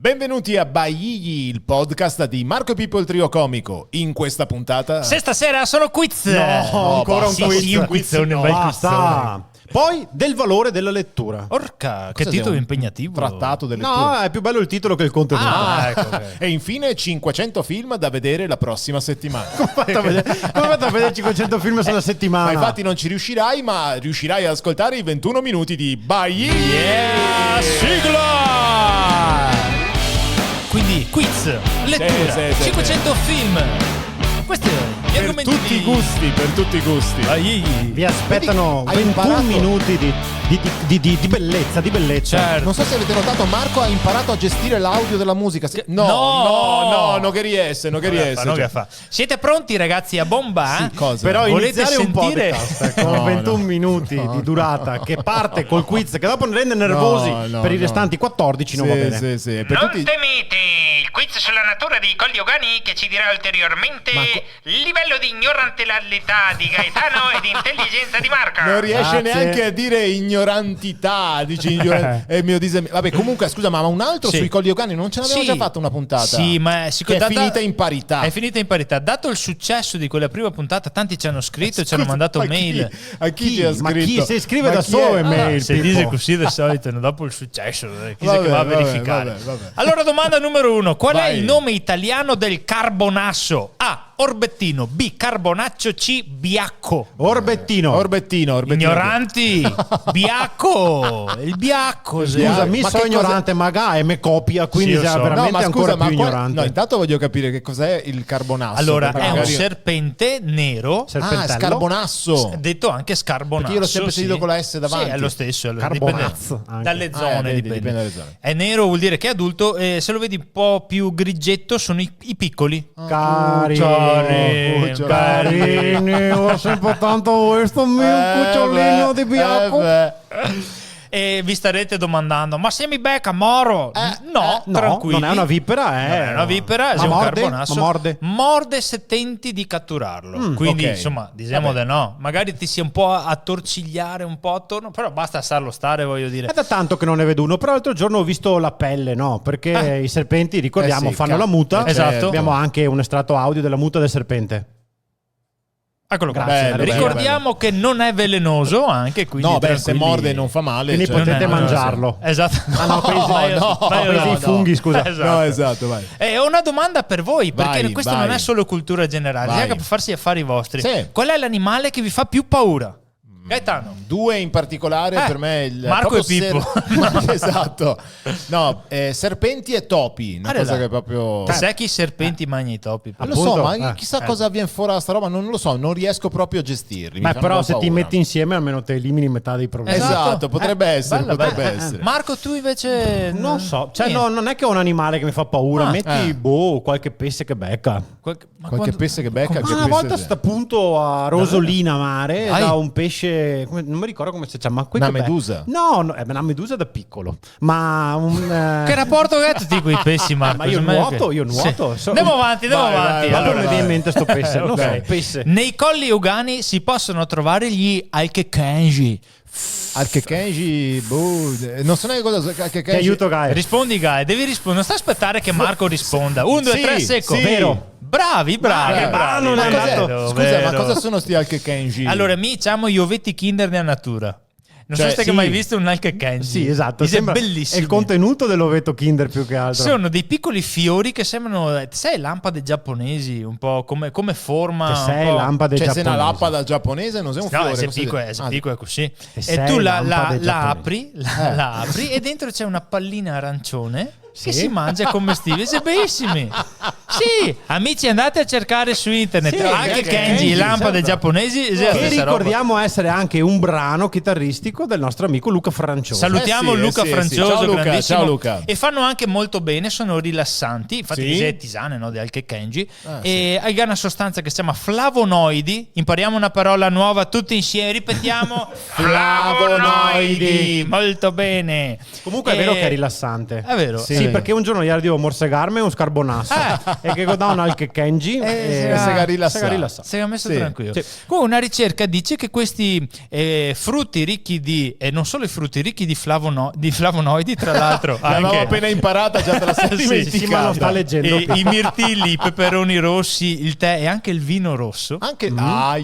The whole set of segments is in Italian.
Benvenuti a Baigli, il podcast di Marco e Pippo il trio comico. In questa puntata... Se stasera sono quiz! No, ancora un quiz. Sì, un quizzone, un bel quizzone. Poi del valore della lettura. Orca, che Cos'è, titolo un impegnativo. Trattato delle letture. No, è più bello il titolo che il contenuto. Ecco. E infine 500 film da vedere la prossima settimana. Come hai fatto a vedere 500 film sulla settimana? Ma infatti non ci riuscirai, ma riuscirai ad ascoltare i 21 minuti di Baigli. Yeah, sigla! Quindi quiz, lettura, Sì. 500 film. Questi gli Per argomenti tutti i gusti, per tutti i gusti. Vi aspettano Vedi, hai 21 imparato- minuti di bellezza, di bellezza. Certo. Non so se avete notato, Marco ha imparato a gestire l'audio della musica. No, non che riesce, non che riesce. Non che fa. Siete pronti ragazzi a bomba? Sì, cosa? Però Volete iniziare un sentire? podcast con No, 21 no. minuti di durata che parte col quiz che dopo ne rende nervosi No, per i no. restanti 14 non va bene. Sì. Per Non tutti... temete, il quiz sulla natura dei colli ogani che ci dirà ulteriormente il livello di ignorantelalità di Gaetano e di intelligenza di Marco. Non riesce Grazie. neanche a dire ignorantità, dice è mio Vabbè, comunque scusa, ma un altro Sì. sui colli ogani non ce l'avevamo Sì. già fatto una puntata? Sì, ma che è finita in parità. È finita in parità. Dato il successo di quella prima puntata, tanti ci hanno scritto, ci hanno mandato ma mail. A chi ci ha Ma scritto? chi? Si scrive Ma da chi solo è? email. Se Pippo. dice così di solito, dopo il successo, chi Vabbè, che va a vabbè, verificare? vabbè. Allora, domanda numero 1: qual è Vai. il nome italiano del carbonasso? A. Orbettino. B. Carbonaccio. C. Biacco. Orbettino. Ignoranti. Biacco. Il biacco. Scusami, Ma so che ignorante, ma è me copia, quindi Sì, lo sei so. veramente No, ma ancora scusa, più ignorante. No, intanto voglio capire che cos'è il carbonasso. Allora, perché è un magari- serpente nero. Serpentello? scarbonasso. Detto anche scarbonasso. Perché io l'ho sempre sentito con la S davanti. Sì, è lo stesso. Carbonazzo, Dipende anche. dalle zone. vedi, dipende. dipende dalle zone. È nero, vuol dire che è adulto. E se lo vedi un po' più griggetto, sono i piccoli. Carini, carini, ho sempre tanto questo mio cucciolino di bianco. E vi starete domandando: ma se mi becca Moro? No, No, tranquilli. non è una vipera, Non è una vipera, Ma è un morde? carbonasso. Ma morde? Morde se tenti di catturarlo. Quindi, ok. insomma, diciamo di no. Magari ti sia un po' a torcigliare un po' attorno, però basta starlo stare, voglio dire. È da tanto che non ne vedo uno, però l'altro giorno ho visto la pelle, no? Perché i serpenti, ricordiamo, sì, fanno la muta. Esatto. Abbiamo anche un estratto audio della muta del serpente. Eccolo qua. Grazie, bello, Ricordiamo che non è velenoso anche, quindi No, beh, se tranquilli. morde non fa male. Quindi cioè- potete no, mangiarlo. Esatto. Ah no, presi i funghi, scusa. No, esatto, vai. E ho una domanda per voi, perché Vai, questo vai. non è solo cultura generale, Vai. bisogna per farsi affari vostri. Sì. Qual è l'animale che vi fa più paura? Gaetano. Due in particolare per me il Marco proprio e Pippo. esatto. No, serpenti e topi, una cosa che è proprio Sai chi i serpenti mangia i topi? lo so, Appunto, ma chissà cosa viene fuori da sta roba, non lo so, non riesco proprio a gestirli. mi Beh, fanno però un po' se ti paura. metti insieme almeno te elimini metà dei problemi. Esatto, potrebbe essere, bella, potrebbe bella. essere. Marco, tu invece Non so, cioè niente. non è che ho un animale che mi fa paura, metti qualche pesce che becca. Ma Qualche quando- pesce che becca, che Una pesce volta c'è? sta appunto a Rosolina mare Ai. da un pesce, non mi ricordo come si chiama, quel Una che be- medusa? No, una medusa da piccolo, ma Che rapporto che hai tutti quei pesci, Marco? ma io Secondo me nuoto, che- io nuoto. Sì. Andiamo avanti. Vai, Allora, Allora mi viene in mente sto pesce, non so, Ok. pesce. nei colli ugani si possono trovare gli alkekenji. Alkekenji, non so neanche cosa Ti aiuto, Gai. Rispondi, Guy, devi rispondere. Non sta a aspettare che Marco risponda. 1, 2, Sì, 3, secco. sì. Vero. Bravi. non Ma è cos'è? andato. Scusa, Vero. ma cosa sono sti Alkekenji? Allora, mi diciamo gli ovetti Kinder nella natura. Non Cioè, so se sì. hai mai visto un alkekenji. Sì, esatto, È è bellissimo. il contenuto dell'ovetto Kinder più che altro. Sono dei piccoli fiori che sembrano, sai, lampade giapponesi, un po' come forma. Che un sei po'. lampade Cioè, se una giapponese. lappada giapponese non sei un No, fiore. se cos'è? picco è, se Ah, picco è così. E sei tu la lampade apri, giapponesi. la apri e dentro c'è una pallina arancione che Sì. si mangia commestibile. Siete bellissimi. Sì, amici, andate a cercare su internet Sì, anche anche Kenji, Kenji, lampade certo. giapponesi. è la Che stessa roba. ricordiamo essere anche un brano chitarristico del nostro amico Luca Francioso. Salutiamo Eh sì, Luca sì, sì. Francioso, Ciao Luca, grandissimo. ciao Luca. E fanno anche molto bene, sono rilassanti. Infatti, Sì? dice tisane, no? Di Alke Kenji. Ah, E hai una sostanza che si chiama flavonoidi. Impariamo una parola nuova tutti insieme. Ripetiamo: flavonoidi. Molto bene. Comunque è vero che è rilassante. È vero. Sì, Sì, perché un giorno ieri devo morsegarmi un scarbonasso e che godavano anche Kenji e Segarillassa. Si è messo Sì. tranquillo. Sì. Comunque una ricerca dice che questi frutti ricchi di e non solo i frutti ricchi di flavonoidi, tra l'altro L'avevo anche appena imparata, già te la sei Sì, dimenticata. sì, ma non sta leggendo. i mirtilli, i peperoni rossi, il tè e anche il vino rosso Anche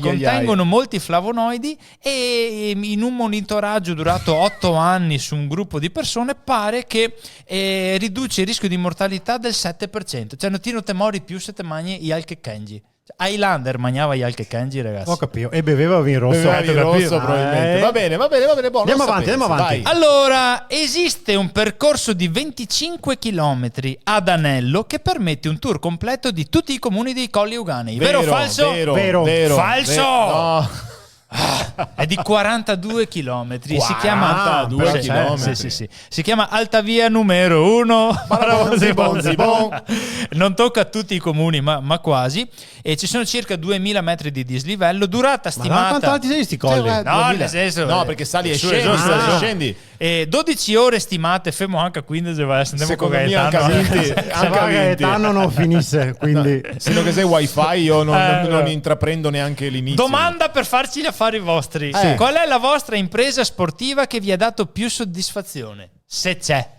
contengono molti flavonoidi e in un monitoraggio durato 8 anni su un gruppo di persone pare che riduce il rischio di mortalità del 7%. Cioè non ti mori più se te mangi gli alche Kenji. Highlander mangiava gli alche Kenji, ragazzi. Ho capito. E beveva vino rosso. Beveva vino rosso, probabilmente. Va bene, buono. Andiamo non avanti, sapevo. andiamo avanti. Vai. Allora, esiste un percorso di 25 km ad anello che permette un tour completo di tutti i comuni dei Colli Euganei. Vero o falso? Vero. Falso! No. È di 42 km. Si 42 chiama chilometri. Sì. Si chiama Alta Via numero 1. Non tocca tutti i comuni, ma quasi. E ci sono circa 2000 metri di dislivello. Durata Ma stimata. quanto alti sei sti colli? Cioè, No, 2000. nel senso, No, perché sali e su, scendi, su, sali e su. scendi. 12 ore stimate, fermo anche a 15 vai a sentiamo con Secondo me anche Gaetano. a 20. Se Anche a va 20. Gaetano non finisse, quindi... Se no che sei wifi io non intraprendo neanche l'inizio. Domanda per farci gli affari vostri. Sì. Qual è la vostra impresa sportiva che vi ha dato più soddisfazione? Se c'è.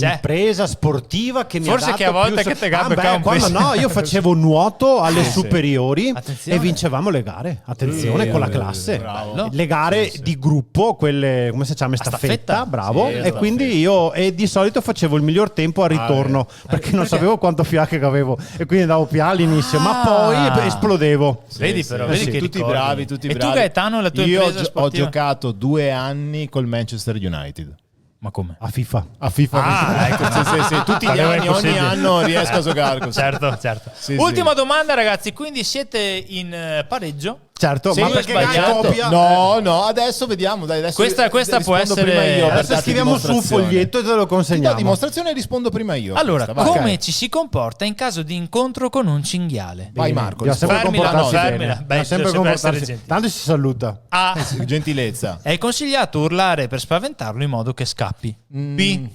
Impresa sportiva che mi Forse ha dato che a volte più che te gambe beh, un quando peso. no, io facevo nuoto alle Sì. superiori Attenzione. e vincevamo le gare. Attenzione, Sì, con la bello, classe. bravo. Le gare di gruppo, quelle come si chiama? Staffetta. Staffetta, bravo. Sì, e staffetta. quindi io di solito facevo il miglior tempo a ritorno perché non sapevo quanto fiache che avevo e quindi davo PA all'inizio, ma poi esplodevo. Vedi Sì, però, sì. vedi Sì, che tutti ricordi. bravi, tutti e bravi. tu Gaetano, la tua Io impresa ho sportiva? giocato 2 anni col Manchester United. Ma come? A FIFA. A FIFA. ecco. Sì, tutti gli Pareva anni, ogni impossibile. anno riesco a giocare così. Certo. Sì, Ultima domanda, ragazzi. Quindi siete in pareggio? Certo, Se ma io ho perché Gai sbagliato, copia? no, adesso vediamo. Dai, adesso Questa può rispondo essere- prima io per Adesso darti scriviamo su un dimostrazione. foglietto e te lo Ti do consegniamo. dimostrazione e rispondo prima io. Allora, Questa, vai. come Ok. ci si comporta in caso di incontro con un cinghiale? Vai Marco, Bisogna sempre Fermila, comportarsi no, bene. fermila. Bisogna Beh, sempre bisogna essere comportarsi. gentili. Tanto si saluta. A. gentilezza. È consigliato urlare per spaventarlo in modo che scappi. B.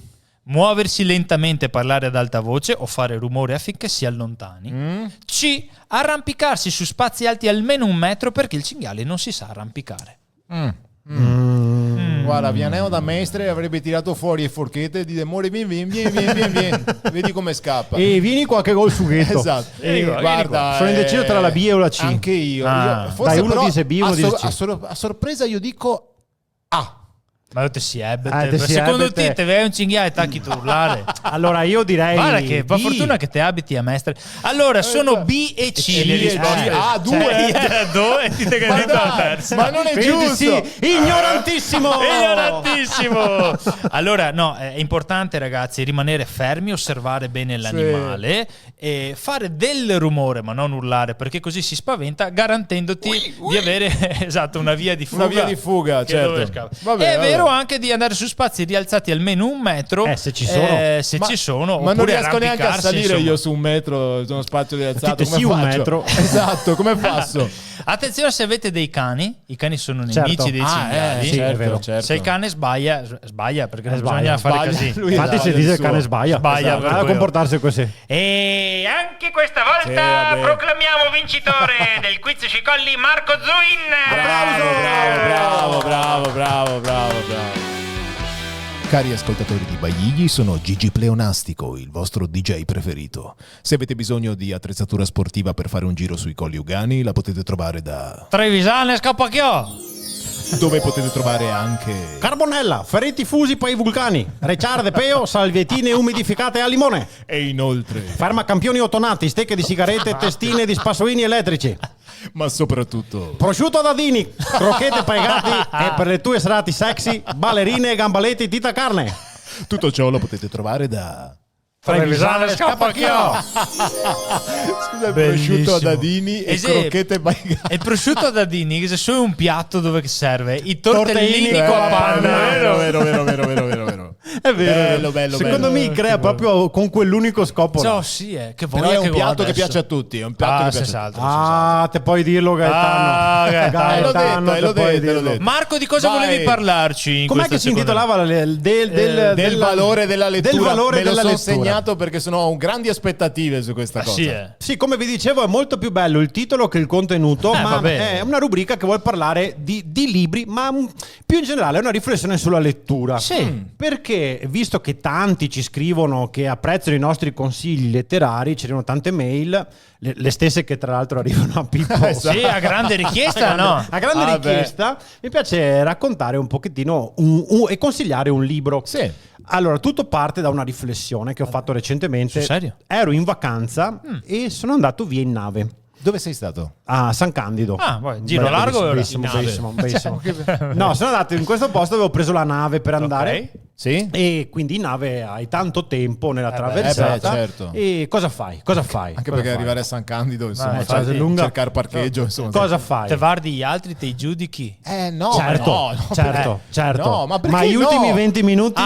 Muoversi lentamente e parlare ad alta voce o fare rumore affinché si allontani. C. Arrampicarsi su spazi alti almeno 1 metro perché il cinghiale non si sa arrampicare. Guarda, Vianeo da Mestre avrebbe tirato fuori le forchette e dire amore vieni. Vedi come scappa. E vieni qualche gol sughetto. Esatto. Vieni qua, Guarda, Sono indeciso tra la B o la C. Anche io. Ah. Io- forse Dai, uno però dice B, uno dice C. a sorpresa io dico A. Ma te si ebbe. te si Secondo ebbe te, te. te vedi un cinghiale e tacchi tu urlare? Allora io direi Guarda che per B. fortuna che te abiti a Mestre. Allora, sono B e C le risposte. Ah, due? Cioè, due e ti sei Ma capito la dai, terza. ma non è Quindi giusto. sì, ignorantissimo. Ignorantissimo. Allora, no, è importante, ragazzi, rimanere fermi, osservare bene l'animale e fare del rumore, ma non urlare, perché così si spaventa, garantendoti di avere esatto, una via di fuga. Una via di fuga, che certo. dove scappa. Vabbè, è vabbè. vero anche di andare su spazi rialzati almeno 1 metro. Se ci sono. Se ci sono. Ma non oppure riesco neanche a arrampicarsi, salire insomma. io su 1 metro, su uno spazio rialzato. Dite Come sì, 1 faccio? metro. Esatto, come faccio? Attenzione se avete dei cani, i cani sono nemici Certo. dei cinghiali. sì, è vero. certo. Se il cane sbaglia perché non sbaglia, bisogna fare sbaglia. casino. Lui Infatti esatto, si dice il il cane suo. sbaglia. Sbaglia, Esatto, per a quello. comportarsi così. E anche questa volta Sì, vabbè. proclamiamo vincitore del quiz Cicolli Marco Zuin. Bravo. Cari ascoltatori di Baigli, sono Gigi Pleonastico, il vostro DJ preferito. Se avete bisogno di attrezzatura sportiva per fare un giro sui Colli Euganei, la potete trovare da... Trevisane Scappacchiò. dove potete trovare anche... Carbonella, ferretti fusi per i vulcani, reciarde peo, salviettine umidificate al limone, E inoltre, fermacampioni ottonati, stecche di sigarette, testine di spassolini elettrici, ma soprattutto... prosciutto a dadini, crocchette per i gatti e per le tue serate sexy, ballerine e gambaletti tita carne. Tutto ciò lo potete trovare da... Trevisane Scappacchiò. Scusa, il Bellissimo. prosciutto a dadini e sì. crocchette baigate. E il prosciutto a dadini, che se solo un piatto dove serve i tortellini Tortellini con la con la panna. panna. Vero. È vero. Bello, Secondo me crea proprio con quell'unico scopo. Ciao, sì, che Però voglia è un che piatto guarda che adesso. piace a tutti. È un piatto che piace a tutti. senz'altro. Te puoi dirlo, Gaetano. Gaetano. l'ho detto. Marco, di cosa Vai. volevi parlarci in Com'è questa che si seconda- intitolava Del valore della lettura. Del valore Me lo della sono lettura. segnato perché ho grandi aspettative su questa cosa. Sì, Sì, come vi dicevo, è molto più bello il titolo che il contenuto, ma vabbè. è una rubrica che vuole parlare di libri, ma più in generale è una riflessione sulla lettura. Sì. Perché, visto che tanti ci scrivono che apprezzano i nostri consigli letterari, ci arrivano tante mail, le stesse che tra l'altro arrivano a Pippo. Sì, a grande richiesta, no? A grande richiesta, mi piace raccontare un pochettino e consigliare un libro. Sì. Allora, tutto parte da una riflessione che ho fatto recentemente. Sul serio? Ero in vacanza e sono andato via in nave Dove sei stato? a San Candido. Ah, poi, giro largo e bellissimo, in nave. bellissimo. No, sono andato in questo posto, avevo preso la nave per andare. Ok. Sì? E quindi in nave hai tanto tempo nella traversata. certo. E cosa fai? Anche Cosa perché fai? arrivare a San Candido, insomma, infatti, cioè, lunga. cercare parcheggio, insomma. Cosa fai? Te guardi gli altri, te i giudichi. No, Certo, no, certo. No, ma perché gli no? ultimi 20 minuti?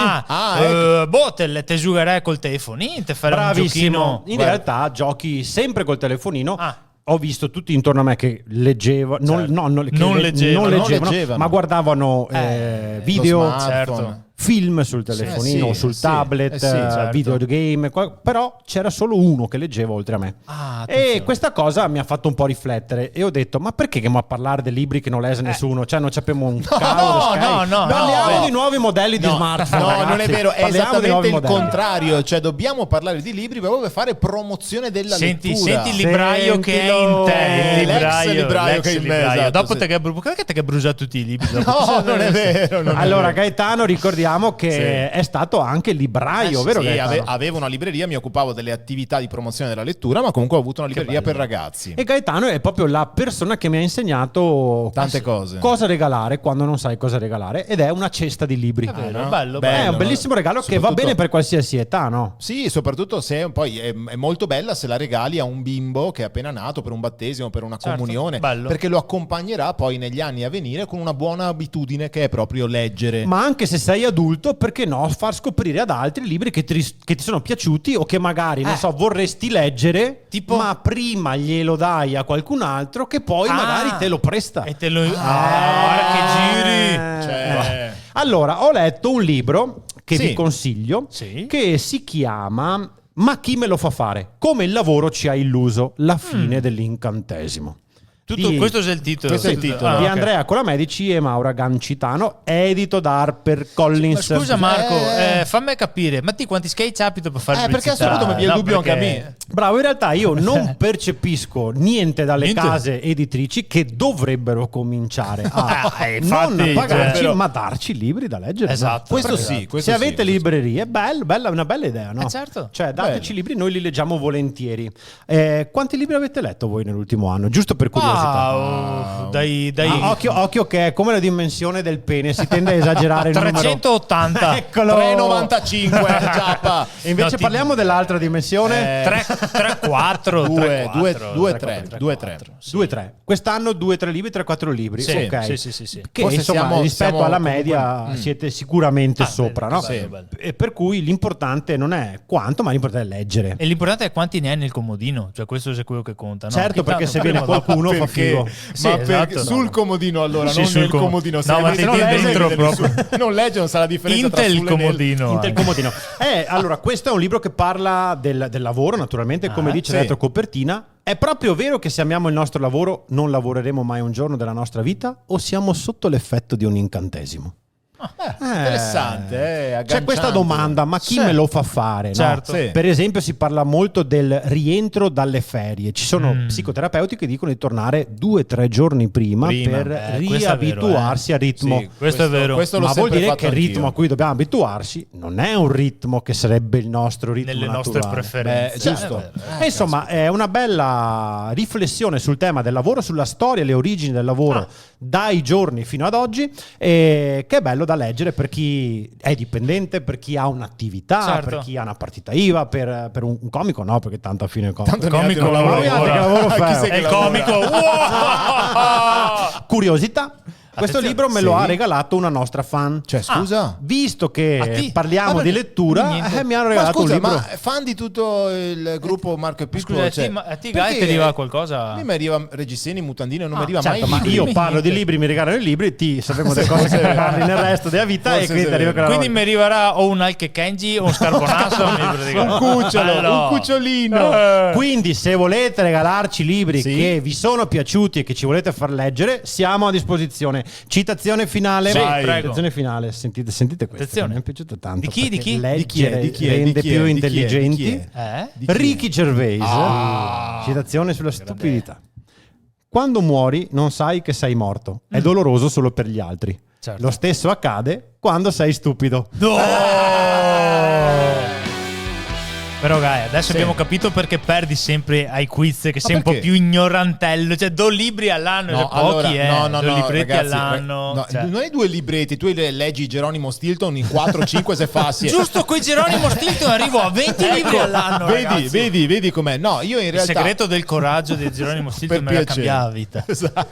Boh, te giocare col telefonino, te fare un Bravissimo. giochino. In Guarda. realtà giochi sempre col telefonino. Ah. Ho visto tutti intorno a me che leggevano, non leggevano. ma guardavano video, Lo smartphone. certo. film sul telefonino, sì, sul sì. tablet, certo. videogame, però c'era solo uno che leggeva oltre a me. Ah, E attenzione. questa cosa mi ha fatto un po' riflettere e ho detto, ma perché che a parlare dei libri che non legge nessuno? Cioè non sappiamo un cavolo di Sky? no, Parliamo no. di nuovi modelli di smartphone. No, ragazzi. non è vero, è Parliamo di nuovi esattamente il modelli. contrario. Cioè, dobbiamo parlare di libri proprio per fare promozione della lettura. Senti il libraio che è in te. L'ex libraio che è in me, esatto, Dopo sì. te che brucia tutti i libri. Dopo? No, non è vero. non è Allora, vero. Gaetano, ricordiamo che è stato anche libraio, vero Sì, Gaetano? avevo una libreria, mi occupavo delle attività di promozione della lettura, ma comunque ho avuto una libreria per ragazzi. E Gaetano è proprio la persona che mi ha insegnato Tante cose. cosa regalare quando non sai cosa regalare, ed è una cesta di libri. Bello, Bello, È un bellissimo regalo che va Soprattutto- bene per qualsiasi età, no? Sì, soprattutto se poi è molto bella se la regali a un bimbo che è appena nato per un battesimo, per una Certo, comunione, bello. perché lo accompagnerà poi negli anni a venire con una buona abitudine che è proprio leggere. Ma anche se sei adulto, perché no? Far scoprire ad altri libri che ti sono piaciuti o che magari, non so, vorresti leggere, Tipo? ma prima glielo dai a qualcun altro che poi magari te lo presta. E te lo... guarda che giri. Cioè- Allora, ho letto un libro che Sì. vi consiglio, Sì. che si chiama Ma chi me lo fa fare? Come il lavoro ci ha illuso, la fine dell'incantesimo. Questo è il titolo. Questo è il titolo. Di ok. Andrea Colamedici e Maura Gancitano, edito da HarperCollins. Ma scusa Marco, fammi capire, ma ti quanti sketch abito per fare perché pubblicità? assoluto mi viene il dubbio anche a me. Bravo, in realtà io non percepisco niente dalle Niente? case editrici che dovrebbero cominciare a infatti, non pagarci, cioè- ma darci libri da leggere. Esatto. Questo Esatto. sì, questo Se sì, avete questo sì. librerie, è una bella idea, no? certo. Cioè, dateci Bello. libri, noi li leggiamo volentieri. Quanti libri avete letto voi nell'ultimo anno? Giusto per curiosità. Wow, dai. Occhio che è come la dimensione del pene, si tende a esagerare il numero. 380. Eccolo. 3,95 giappa. E invece No, ti- parliamo dell'altra dimensione. 3, 4. 2, 3. 2-3. Quest'anno 2-3 libri, 3-4 libri. Sì, ok. sì. Che Forse insomma, rispetto siamo alla comunque- media siete sicuramente sopra, bello, no? bello. E per cui l'importante non è quanto, ma l'importante è leggere. E l'importante è quanti ne hai nel comodino, cioè questo è quello che conta. No? Certo, Che perché tanto se viene prima o dopo- qualcuno fa Perché? figo. Sì, Ma esatto. perché sul comodino allora, Sì, non sul nel com- comodino. No, ma Se ti non tieni legge, dentro vede proprio. non legge, non sa la differenza tra Intel sulle nel- comodino. Intel comodino. Allora, questo è un libro che parla del lavoro, naturalmente, come dice la sì. retrocopertina. È proprio vero che se amiamo il nostro lavoro non lavoreremo mai un giorno della nostra vita, o siamo sotto l'effetto di un incantesimo? Interessante, C'è agganciante. questa domanda, ma chi Sì. me lo fa fare? no? Certo. Sì. Per esempio si parla molto del rientro dalle ferie. Ci sono psicoterapeuti che dicono di tornare 2-3 giorni prima per questo è vero, riabituarsi al ritmo. Sì, Questo è vero. questo l'ho Ma vuol sempre dire fatto che il ritmo anch'io. a cui dobbiamo abituarsi non è un ritmo che sarebbe il nostro ritmo Nelle naturale. nostre preferenze. Beh, giusto. È vero. E insomma, è una bella riflessione sul tema del lavoro, sulla storia e le origini del lavoro dai giorni fino ad oggi, che è bello da leggere per chi è dipendente, per chi ha un'attività, Certo. per chi ha una partita IVA, per un comico no, perché tanto a fine il comico. Tanto Comico neanche non lavora. lavora. Che lavoro Chi fai? sei che È il lavora? comico. Wow! Curiosità. Questo libro me lo ha regalato una nostra fan. Cioè, scusa? Visto che parliamo di lettura, mi hanno Ma regalato un scusa, libro. ma fan di tutto il gruppo Marco e Pippo? Scusa, cioè, a te Guy ti arriva qualcosa? A me mi arriva reggiseni, mutandine, non mi arriva Certo, mai ma libri. io parlo di libri, mi regalano i libri, ti sapremo delle cose che parli nel resto della vita Forse e quindi è ti arriva vero. quella Quindi mi arriverà o un Alche Kenji o un Scarbonasso o un libro di un cucciolo, un cucciolino. Quindi se volete regalarci libri Sì. che vi sono piaciuti e che ci volete far leggere, siamo a disposizione. Citazione finale. Sì, Vai. prego. Citazione finale. Sentite questo. Attenzione. Mi è piaciuto tanto. Di chi? Di perché chi? Leggere Di chi è? rende Di chi è? più Di chi è? intelligenti. Di chi è? Di chi è? Ricky Gervais. Citazione sulla stupidità. Quando muori non sai che sei morto. È doloroso solo per gli altri. Certo. Lo stesso accade quando sei stupido. Però Gaia, adesso abbiamo capito perché perdi sempre ai quiz, che sei un po' perché? più ignorantello. Cioè, 2 libri all'anno, No, pochi, no, 2 libretti ragazzi, all'anno. no, cioè. non hai 2 libretti, tu leggi Geronimo Stilton in 4-5 se fassi. Giusto, coi Geronimo Stilton arrivo a 20 libri all'anno. Vedi, vedi com'è. No, io in Il realtà segreto del coraggio di Geronimo Stilton Per me la piacere. cambiava la vita. Esatto.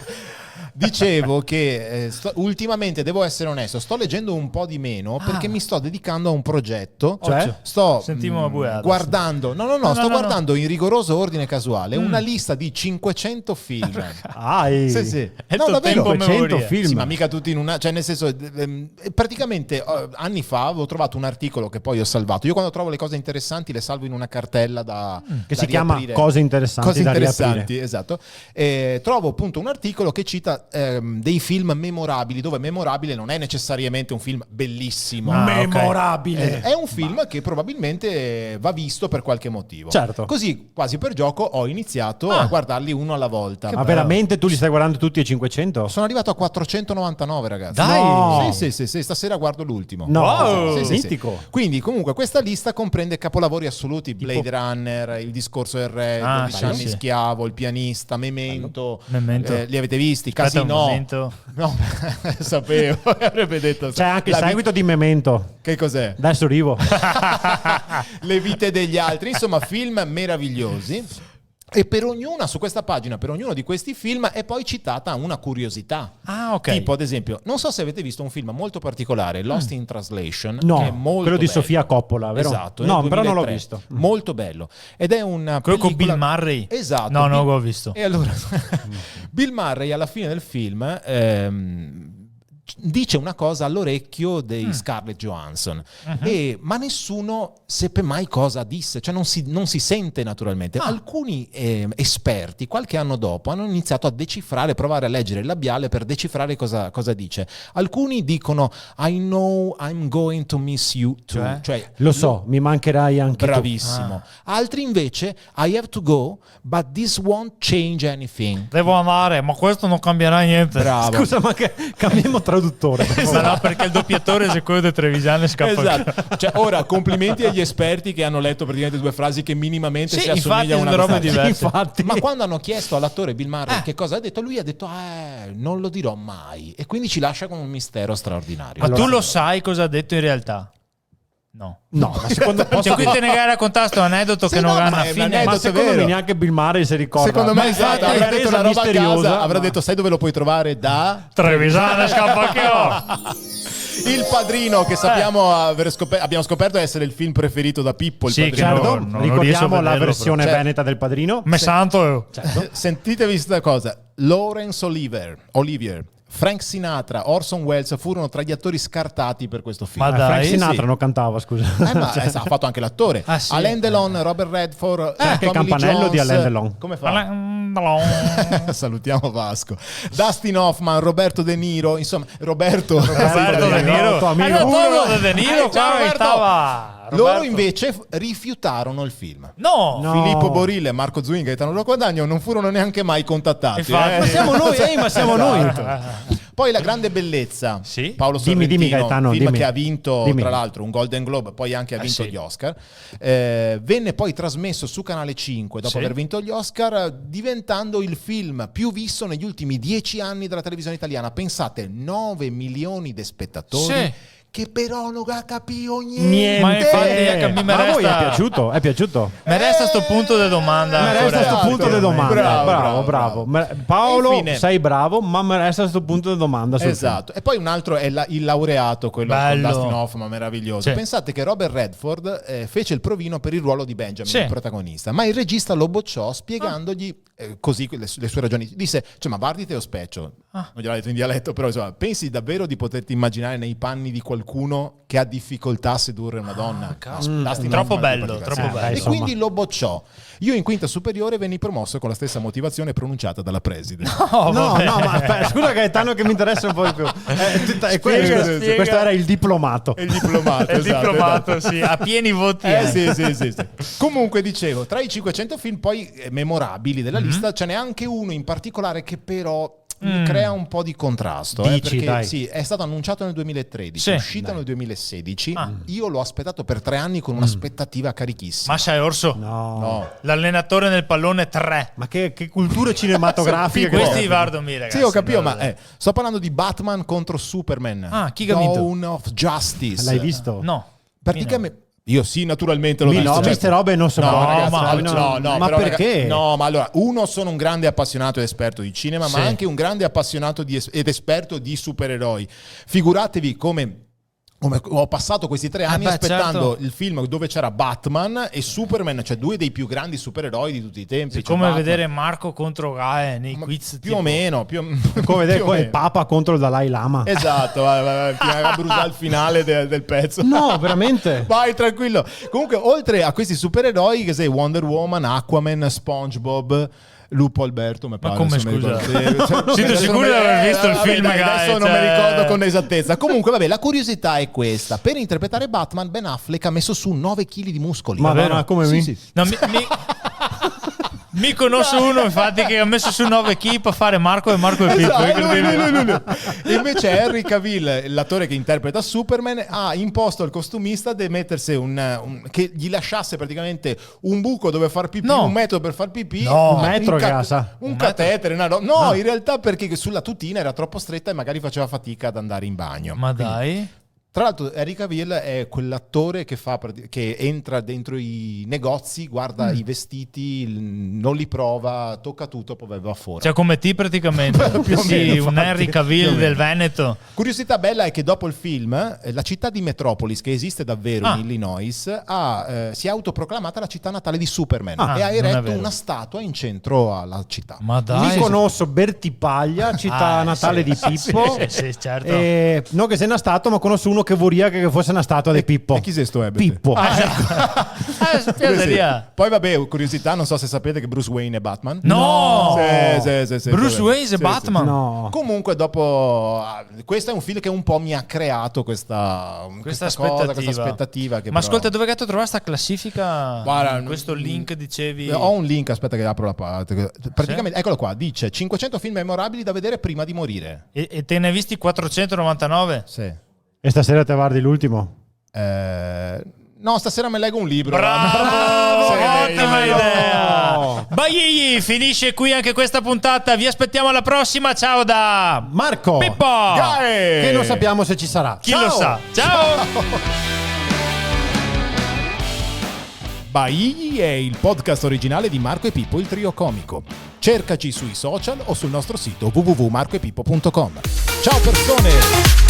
Dicevo che ultimamente, devo essere onesto, sto leggendo un po' di meno perché mi sto dedicando a un progetto. Cioè? Sto Sentiamo la buiada. guardando, sto guardando in rigoroso ordine casuale una lista di 500 film. Sì. Sì. È il No, tuo davvero. tempo 500 memoria. film. Sì, ma mica tutti in una, cioè nel senso, praticamente anni fa avevo trovato un articolo che poi ho salvato. Io quando trovo le cose interessanti le salvo in una cartella Che da si chiama riaprire. Cose interessanti Cose da interessanti, riaprire. esatto. Trovo appunto un articolo che cita dei film memorabili, dove memorabile non è necessariamente un film bellissimo. Memorabile. È un film che probabilmente va visto per qualche motivo. Certo. Così, quasi per gioco, ho iniziato a guardarli uno alla volta. Ma veramente tu li stai guardando tutti e 500? Sono arrivato a 499, ragazzi. Dai! No. Sì, stasera guardo l'ultimo. No, Wow! Sì. mitico. Quindi comunque questa lista comprende capolavori assoluti: Blade Runner, Il discorso del re, 12 anni sì. schiavo, Il pianista, Memento. Memento. Li avete visti? Aspetta un Casino. momento. No, sapevo, avrebbe detto. C'è anche il La seguito di Memento. Che cos'è? Adesso arrivo. Le vite degli altri, insomma, film meravigliosi. E per ognuna, su questa pagina, per ognuno di questi film è poi citata una curiosità. Ah, ok. Tipo, ad esempio, non so se avete visto un film molto particolare, Lost in Translation. No, che è molto quello di bello. Sofia Coppola, vero? Esatto. No, nel però non l'ho 2003. visto. Molto bello. Ed è una Quello con pellicola- Bill Murray? Esatto. No, non l'ho visto. E allora, Bill Murray alla fine del film dice una cosa all'orecchio dei Scarlett Johansson, ma nessuno seppe mai cosa disse, cioè non si sente naturalmente. Alcuni esperti qualche anno dopo hanno iniziato a decifrare, provare a leggere il labiale per decifrare cosa dice. Alcuni dicono I know I'm going to miss you too, cioè Lo so, mi mancherai anche bravissimo. Altri invece I have to go but this won't change anything. Devo andare, ma questo non cambierà niente. Bravo. tu. Scusa, ma che cambiamo traduttore. No, perché il doppiatore se quello di Trevisani scappa. Esatto. Cioè, ora complimenti agli esperti che hanno letto praticamente 2 frasi che minimamente Sì, si infatti assomigliano a sono una robe cosa. diverse. Infatti. Ma quando hanno chiesto all'attore Bill Murray che cosa ha detto, lui ha detto non lo dirò mai, e quindi ci lascia con un mistero straordinario. Ma tu lo sai cosa ha detto in realtà? No. No, ma secondo, Cioè, qui te ne hai raccontato questo aneddoto Sì, che non no, ha ma una è un fine. aneddoto ma secondo vero. me neanche Bill Murray si ricorda. Secondo me Ma esatto, è avrà detto resa una roba a misteriosa, casa, avrà ma- detto sai dove lo puoi trovare? Da Trevisani scappa che ho. Il Padrino, che sappiamo abbiamo scoperto essere il film preferito da Pippo, il Sì, Padrino. che Certo, non riesco a ricordiamo la vederlo, versione però. veneta del Padrino. Me santo. Sentitevi questa cosa. Laurence Olivier, Frank Sinatra, Orson Welles furono tra gli attori scartati per questo film. Ma dai, Frank Sinatra sì. non cantava, scusa. Ma ha fatto anche l'attore. Ah, sì. Alain Delon, Robert Redford, anche il Tommy Lee campanello Jones. di Alain Delon. Come fa? Salutiamo Vasco. Dustin Hoffman, Roberto De Niro, insomma, Roberto De Niro. tuo amico. Roberto De Niro ciao, qua Roberto. stava. Loro Roberto. invece rifiutarono il film. No. No. Filippo Borile, Marco Zuin, Gaetano Guadagno non furono neanche mai contattati. Infatti. Ma siamo noi, ma siamo noi. Poi La grande bellezza, Sì. Paolo Dimmi, Sorrentino, dimmi, Gaetano, film dimmi. che ha vinto Dimmi. tra l'altro un Golden Globe, poi anche ha vinto sì. gli Oscar. Venne poi trasmesso su Canale 5 dopo Sì. aver vinto gli Oscar, diventando il film più visto negli ultimi 10 anni della televisione italiana. Pensate, 9 milioni di spettatori Sì. che però non ha capito niente. Ma infatti ecco, a me Ma a voi resta- è piaciuto? È piaciuto? Mi resta sto punto di domanda. Mi resta ancora. sto punto di domanda. Bravo. Bravo. Paolo, E infine- sei bravo, ma mi resta sto punto di domanda sul Esatto, e poi un altro è il laureato, quello Bello. con Dustin Hoffman, meraviglioso. Sì. Pensate che Robert Redford fece il provino per il ruolo di Benjamin, Sì. il protagonista, ma il regista lo bocciò spiegandogli così le sue ragioni. Disse, cioè, ma Vardite o Speccio? Non gliel'ha detto in dialetto, però insomma, pensi davvero di poterti immaginare nei panni di qualcuno che ha difficoltà a sedurre una donna? Dustin Troppo Hoffman, bello, in particolare. troppo bello. E Insomma. quindi lo bocciò. Io in quinta superiore venni promosso con la stessa motivazione pronunciata dalla preside. Oh, No, vabbè. no, ma aspetta, scusa Gaetano che mi interessa un po' di più. Spiega. Questo era il diplomato. Il diplomato, Il esatto, diplomato, esatto. sì, a pieni voti. Sì. Comunque dicevo, tra i 500 film poi memorabili della lista ce n'è anche uno in particolare che però mi crea un po' di contrasto. Dici, Perché dai. sì, è stato annunciato nel 2013, Sì. è uscito nel 2016. Io l'ho aspettato per 3 anni con un'aspettativa carichissima. Ma sai Orso? No. L'allenatore nel pallone 3. Ma che culture cinematografiche. che Questi c'è. Vardomi, ragazzi. Sì, ho capito, no, ma sto parlando di Batman contro Superman. Ah, chi ha vinto? Dawn of Justice. L'hai visto? No. Praticamente io sì, naturalmente l'ho visto. No, certo. Mister Robe non so. No, No, ragazzi, ma- no, ma però, perché? No, ma allora, uno, sono un grande appassionato ed esperto di cinema, Sì. ma anche un grande appassionato ed esperto di supereroi. Figuratevi come ho passato questi 3 anni aspettando certo. il film dove c'era Batman e Superman, cioè 2 dei più grandi supereroi di tutti i tempi. È Cioè, come Batman- vedere Marco contro Gae nei quiz. più o meno, più Come vedere più o poi il meno. Papa contro il Dalai Lama. Esatto, vai, a bruciare il finale del pezzo. No, veramente. Vai tranquillo. Comunque, oltre a questi supereroi, che sei Wonder Woman, Aquaman, SpongeBob, Lupo Alberto, mi pare. come, adesso mi scusa? ricordo. Siete Adesso sicuri non mi- di aver visto il vabbè, film, dai, Guy? adesso non mi Cioè- ricordo con esattezza. Comunque, vabbè, la curiosità è questa. Per interpretare Batman, Ben Affleck ha messo su 9 kg di muscoli. Madonna, come mi? Sì. No, mi conosco uno infatti che ha messo su 9 kg per fare Marco e Pippo. Esatto, lui. Invece Henry Cavill, l'attore che interpreta Superman, ha imposto al costumista di mettersi che gli lasciasse praticamente un buco dove far pipì, No. un metodo per far pipì, No. Un metro, casa. un catetere, no, in realtà perché sulla tutina era troppo stretta e magari faceva fatica ad andare in bagno. Ma dai. Tra l'altro Henry Cavill è quell'attore che entra dentro i negozi, guarda i vestiti, non li prova, tocca tutto, poi va fuori. Cioè come te praticamente. Più o sì, meno, un infatti, Henry più o Cavill meno. del Veneto. Curiosità bella è che dopo il film la città di Metropolis, che esiste davvero in Illinois, si è autoproclamata la città natale di Superman e ha non è eretto vero. una statua in centro alla città. Ma dai. Mi conosco Bertipaglia, città natale di Pippo. Sì, certo. Non che sia una statua, ma conosco uno che vorrebbe che fosse una statua di Pippo. E chi sei sto Pippo. Spiaceria. Poi vabbè, curiosità, non so se sapete che Bruce Wayne è Batman. No! Sì, Bruce vabbè. Wayne e Sì, Batman. No. Comunque dopo questo è un film che un po' mi ha creato questa aspettativa che Ma però- ascolta, dove gatto trovare sta classifica? Guarda, Questo link dicevi. Ho un link, aspetta che apro la parte. Praticamente, eccolo qua, dice 500 film memorabili da vedere prima di morire. E te ne hai visti 499? Sì. E stasera te guardi l'ultimo? No, stasera me leggo un libro. Bravo, Sì, ottima meglio. idea. Baigli, finisce qui anche questa puntata. Vi aspettiamo alla prossima. Ciao da Marco, Pippo. Gae! che non sappiamo se ci sarà. Chi lo sa? Ciao. Baigli è il podcast originale di Marco e Pippo, il trio comico. Cercaci sui social o sul nostro sito www.marcoepippo.com. Ciao persone!